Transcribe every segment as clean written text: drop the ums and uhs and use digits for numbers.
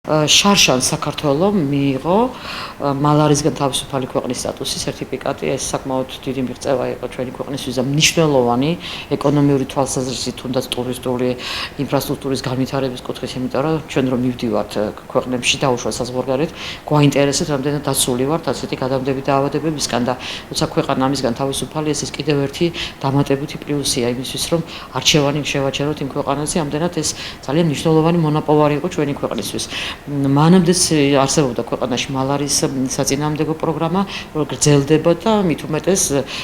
შარშან საქართველოს მიიღო მალარისგან თავისუფალი ქვეყნის სტატუსი, სერტიფიკატი. ეს საკმაოდ დიდი მიღწევა იყო ჩვენი ქვეყნისთვის და მნიშვნელოვანი ეკონომიური თვალსაზრისით, თუნდაც ტურისტული ინფრასტრუქტურის განვითარების კუთხით, იმიტომ რომ ჩვენ რომ მივდივართ ქვეყნებში დაუშვათ საზღვარგარეთ, გვაინტერესებს რამდენად დაცული ვართ ასეთი გადამდები დაავადებებისგან და როცა ქვეყანა ამისგან თავისუფალი, ეს კიდევ ერთი დამატებითი პლუსია იმისთვის, რომ არჩევანი შევაჩეროთ იმ ქვეყანაზე, ამდენად ეს ძალიან მნიშვნელოვანი მონაპოვარი იყო ჩვენი ქვეყნისთვის. მანამდეც არსებობდა ქვეყანაში მალარის საწინააღმდეგო პროგრამა, რომ გრძელდება და მით უმეტეს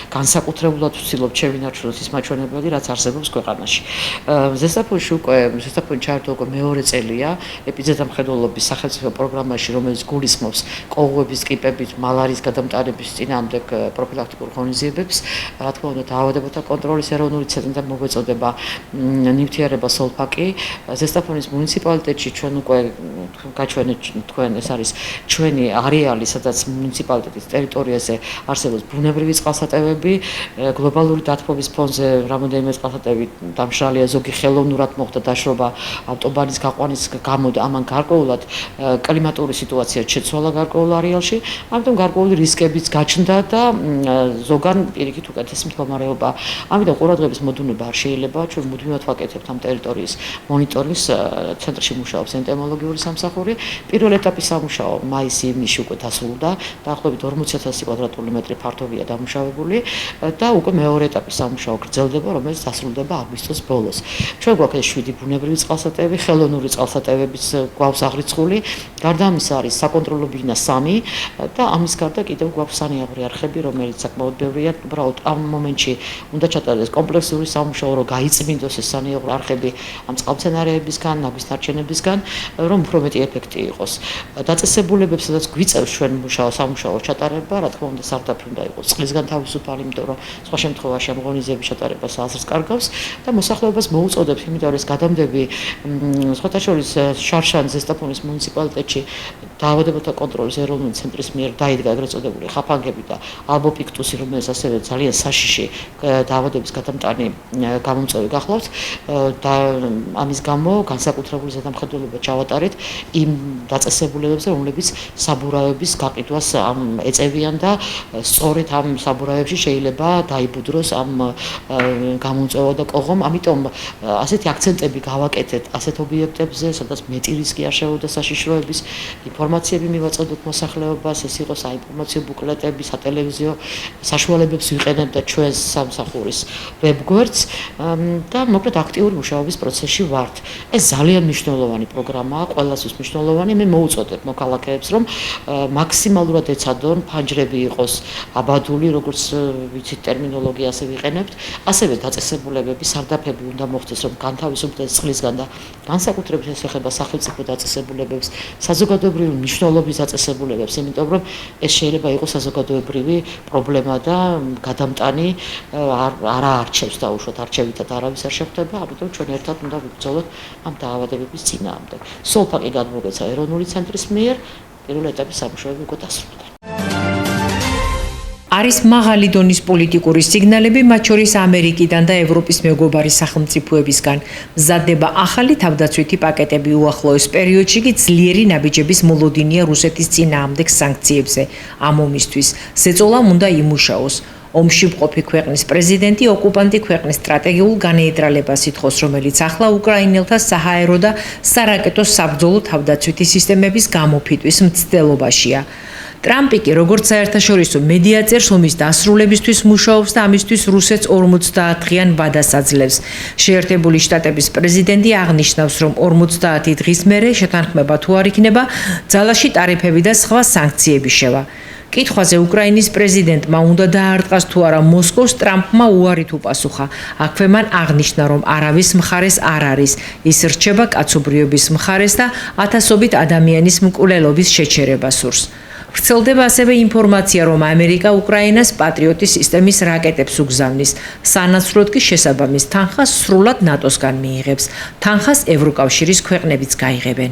განსაკუთრებულად ვცდილობ შევინარჩუნოთ ის მაჩვენებელი, რაც არსებობს ქვეყანაში. ზესტაფონში ჩაერთო უკვე მეორე წელია ეპიდემიოლოგიის სახელმწიფო პროგრამაში, რომელიც გულისხმობს კოღოების ტიპებით მალარის გადამტარების წინააღმდეგ პროფილაქტიკურ ღონისძიებებს. რა თქმა უნდა, დაავადებათა კონტროლის ეროვნული ცენტრი და მოგვეწოდება ნივთიერება სოლფაკი. ზესტაფონის მუნიციპალიტეტში ჩვენ უკვე გაჩვენეთ თქვენ, ეს არის ჩვენი არეალი, სადაც მუნიციპალიტეტის ტერიტორიაზე არსებობს ბუნებრივი წყალსატევები, გლობალური დათბობის ფონზე რამოდენიმე წყალსატევი დამშრალია, ზოგი ხელოვნურად მოხდა დაშრობა ავტობანის გაყვანის გამო და ამან გარკვეულად კლიმატური სიტუაცია შეცვალა გარკვეულ არეალში, ამიტომ გარკვეული რისკებიც გაჩნდა და ზოგან პირიქით უკეთესი მდგომარეობა. ამიტომ ყურადღების მოდუნება არ შეიძლება, ჩვენ მუდმივად ვაკეთებთ ამ ტერიტორიის მონიტორინგს, ცენტრში მუშაობს ენტომოლოგიური სამსახური. პირველ ეტაპის სამუშაო მაის-ივნისში უკვე დასრულდა, დაახლოებით 40,000 კვადრატული მეტრი ფართობია დამუშავებული და უკვე მეორე ეტაპის სამუშაო გრძელდება, რომელიც დასრულდება აგვისტოს ბოლოს. ჩვენ გვაქვს 7 ბუნებრივი წყალსატევი, ხელოვნური წყალსატევებიც გვაქვს აღრიცხული, გარდა ამისა არის საკონტროლო ბინა 3 და ამის გარდა კიდევ გვაქვს სანიაღვრე არხები, რომელიც საკმაოდ ბევრია. უბრალოდ ამ მომენტში უნდა ჩატარდეს კომპლექსური სამუშაო, რომ გაიწმინდოს ეს სანიაღვრე არხები ამ წყალმცენარეებისგან, ნაგვის ნარჩენებისგან, რომ უფრო მეტი ეფექტი იყოს. დაწესებულებებს, სადაც გვიწევს ჩვენ სამუშაო ჩატარება, რა თქმა უნდა, სარდაფი უნდა იყოს წყლისგან თავისუფალი, იმიტომ რომ სხვა შემთხვევაში ამ ღონისძიების ჩატარებას აზრს კარგავს და მოსახლეობას მოუწოდებს, იმიტომ რომ ეს გადამდები სხვათა შორის შარშან ზესტაფონის მუნიციპალიტეტში დაავადებათა კონტროლის ეროვნული ცენტრის მიერ დაიდგა ეგრეთ წოდებული ხაფანგები და ალბოპიქტუსი, რომელიც ასევე ძალიან საშიში დაავადების გადამტანი გამომწვევი გახლავთ და ამის გამო განსაკუთრებული ზედამხედველობა ჩავატარეთ იმ დაწესებულებებზე, რომლებიც საბურავების გაყიდვას ეწევიან და სწორედ ამ საბურავებში შეიძლება დაიბუდროს ამ გამომწვევა და კოღომ. ამიტომ ასეთი აქცენტები გავაკეთეთ ასეთ ობიექტებზე, სადაც მეტი რისკი არ შევედა საშიშროების, ინფორმაციები მივაწოდოთ მოსახლეობას, ეს იყო საინფორმაციო ბუკლეტები, სატელევიზიო საშუალებებს ვიყენებდა ჩვენს სამსახურის ვებგვერდს და მოკლედ აქტიური მუშაობის პროცესში ვართ. ეს ძალიან მნიშვნელოვანი პროგრამაა, ყველასთვის მნიშვნელოვანი. მე მოუწოდებ მოქალაქეებს, რომ მაქსიმალურად ეცადონ, ფანჯრები იყოს აბადული, როგორც ვიცით ტერმინოლოგია ასე ვიყენებთ, ასევე დაწესებულებები, სარდაფები უნდა მოხდეს, რომ განთავისუფლდეს წყლისგან და განსაკუთრებით ეს ეხება სახელმწიფო დაწესებულებებს, საზოგადოებრივი მნიშვნელობის დაწესებულებებს, იმიტომ რომ ეს შეიძლება იყოს საზოგადოებრივი პრობლემა და გადამტანი არ არჩევს დაუშვათ, არჩევითად არავის არ შეხვდება, ამიტომ ჩვენ ერთად უნდა ვიბრძოლოთ ამ დაავადებების წინააღმდეგ. სოლფაკი გადმოგვეცა ეროვნული ცენტრის მიერ, პირველ ეტაპის სამუშაოები უკვე დასრულდა. არის მაღალი დონის პოლიტიკური სიგნალები, მათ შორის ამერიკიდან და ევროპის მეგობარი სახელმწიფოებისგან. მზადდება ახალი თავდაცვითი პაკეტები, უახლოეს პერიოდში კი ძლიერი ნაბიჯების მოლოდინია რუსეთის წინააღმდეგ სანქციებზე. ამ ომისთვის ზეწოლამ უნდა იმუშაოს. ომში მყოფი ქვეყნის პრეზიდენტი ოკუპანტი ქვეყნის სტრატეგიულ განეიტრალებას ითხოვს, რომელიც ახლა უკრაინელთა საჰაერო და სარაკეტო საბრძოლო თავდაცვითი სისტემების გამოფიტვის მცდელობაშია. ტრამპი კი როგორც საერთაშორისო მედიაწერს ომის დასრულებისთვის მუშაობს და ამისთვის რუსეთს 50 დღიან ვადას აძლევს. შეერთებული შტატების პრეზიდენტი აღნიშნავს, რომ 50 დღის მერე შეთანხმება თუ არ იქნება, ძალაში ტარიფები და სხვა სანქციები შევა. კითხვაზე უკრაინის პრეზიდენტმა უნდა დაარტყას თუ არა მოსკოვს, ტრამპმა უარით უპასუხა. აქვე მან აღნიშნა, რომ არავის მხარეს არ არის. ის რჩება კაცობრიობის მხარეს და ათასობით ადამიანის მკვლელობის შეჩერებას სურს. ვრცელდება ასევე ინფორმაცია, რომ ამერიკა უკრაინას პატრიოტის სისტემის რაკეტებს უგზავნის. სანაცვლოდ კი შესაბამის თანხას სრულად ნატოსგან მიიღებს. თანხას ევროკავშირის ქვეყნებიც გაიღებენ.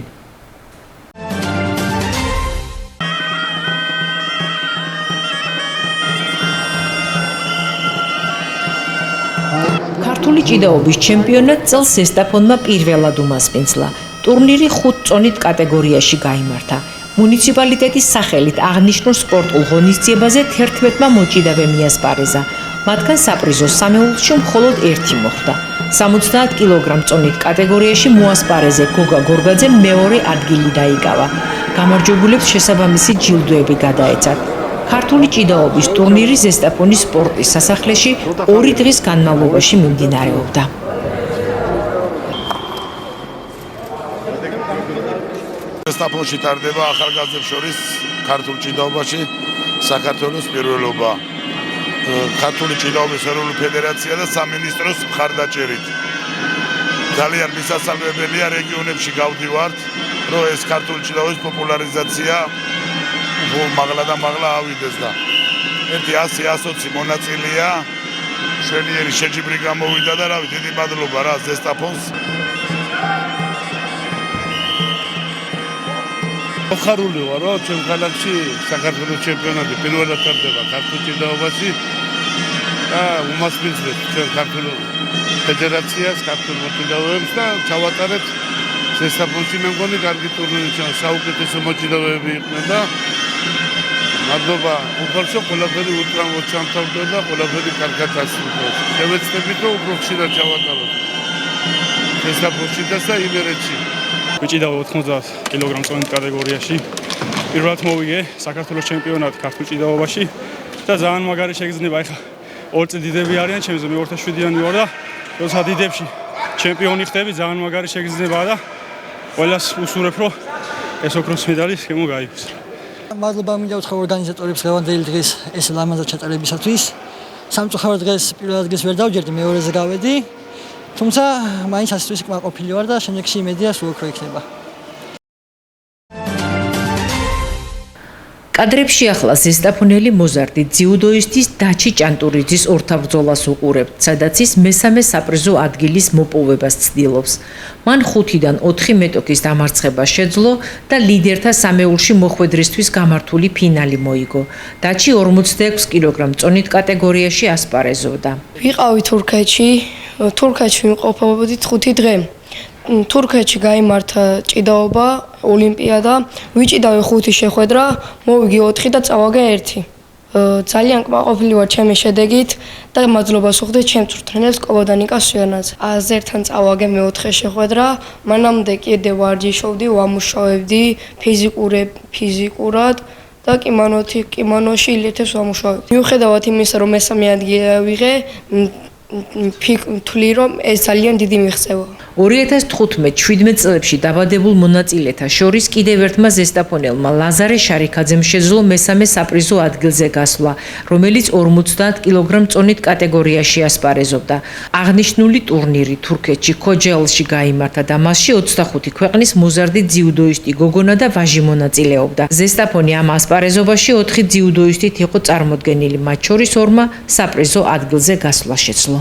ქართული ჭიდაობის ჩემპიონატ წელს ზესტაფონმა პირველად უმასპინძლა. ტურნირი 5 წონით კატეგორიაში გაიმართა. მუნიციპალიტეტის სახელით აღნიშნულ სპორტულ ღონისძიებაზე 11-მა მოჭიდავე მიასპარეზა. მათგან საპრიზო სამეულში მხოლოდ ერთი მოხვდა. 70 კილოგრამ წონით კატეგორიაში მოასპარეზე გოგა გორგაძემ მეორე ადგილი დაიკავა. გამარჯვებულებს შესაბამისი ჯილდოები გადაეცათ. ქართული ჭიდაობის ტურნირი ზესტაფონის სპორტის სასახლეში 2 დღის განმავლობაში მიმდინარეობდა. ზესტაფონში ტარდება ახალგაზრდებს შორის ქართულ ჭიდაობაში საქართველოს პირველობა. ქართული ჭიდაობის ეროვნული ფედერაცია და სამინისტროს მხარდაჭერით. ძალიან მისასალმებელია რეგიონებში გავდივართ, რომ ეს ქართული ჭიდაობის პოპულარიზაცია მაღლა და მაღლა ავიდეს და 100-120 მონაწილეა შვენიერი შეჯიბრი გამოვიდა და რავი დიდი მადლობა რა ზესტაფონს. მოხარული ვარ, რომ ჩემ ქალაქში საქართველოს ჩემპიონატი პირველად ტარდება ქართულ ჭიდაობაში და უმასპინძლებს ჩვენ ქართულ ფედერაციას, ქართულ მოჭიდავეებს და ჩავატარეთ ზესტაფონში. მე მგონი კარგი ტურნირი ჩვენ საუკეთესო მოჭიდავეები იყვნენ და მადლობა უხალხო ყველაფერი უთრამოდ ჩამთავრდა და ყველაფერი კარგად ასრულდა. შევეცდებით რომ უფრო ხშირად ჩავატაროთ ზესტაფონში და იმერეთში. ვიჭიდავ 90 კილოგრამ წონით კატეგორიაში. პირველად მოვიგე საქართველოს ჩემპიონატი ქართულ ჭიდაობაში და ძალიან მაგარი შეგრძნება. ეხლა 2 წელი დიდები არიან, ჩემზე მე 27-იანი ვარ და როცა დიდებში ჩემპიონი ხდები, ძალიან მაგარი შეგრძნებაა და ყველას უსურვებ, რომ ეს ოქროს მედალი შემო გაიგოს. მადლობა მინდა უთხრა ორგანიზატორებს დღევანდელი დღის ეს ლამაზად ჩატარებისათვის. სამწუხაროდ დღეს პირველ ადგილს ვერ დავჯერდი, მეორეზე გავედი. თუმცა მაინც ასთვის კმაყოფილი ვარ და შემდეგში იმედია სულ უფრო იქნება. კადრებში ახლა ზესტაფონელი მოზარდი ძიუდოისტის დაჩი ჭანტურიძის ორთაბრძოლას უყურებთ, სადაც ის მესამე საპრიზო ადგილის მოპოვებას ცდილობს. მან 5-დან 4 მეტოქის დამარცხება შეძლო და ლიდერთა სამეულში მოხვედრისთვის გამართული ფინალი მოიგო. დაჩი 46 კილოგრამ წონით კატეგორიაში ასპარეზობდა. ვიყავი თურქეთში ვიმყოფებოდით 5 დღე. თურქეთში გაიმართა ჭიდაობა, ოლიმპიადა, ვიჭიდავი 5 შეხვედრა, მოვიგე 4 და წავაგე 1. ძალიან კმაყოფილი ვარ ჩემი შედეგით და მადლობას ვუხდით ჩემ ტრენერს კობოდანიკა სვიანაძე. აზერთან წავაგე მე-4 შეხვედრა, მანამდე კიდე ვარჯიშობდი, ვამუშავებდი ფიზიკურად და კიმონოში ილეთებს ვამუშავებდი. მიუხედავად იმისა, რომ მესამე ადგილი ავიღე, თვლი რომ ეს ძალიან დიდი მიღწევაა. 2015-17 წლებში დაბადებულ მონაწილეთა შორის კიდევ ერთმა ზესტაფონელმა ლაზარე შარიქაძემ შეძლო მესამე საპრიზო ადგილზე გასვლა, რომელიც 50 კილოგრამ წონით კატეგორიაში ასპარეზობდა. აღნიშნული ტურნირი თურქეთში ქოჯაელში გაიმართა და მასში 25 ქვეყნის მოზარდი ძიუდოისტი გოგონა და ვაჟი მონაწილეობდა. ზესტაფონი ამ ასპარეზობაში 4 ძიუდოისტით იყო წარმოდგენილი, მათ შორის 2-მა საპრიზო ადგილზე გასვლა შეძლო.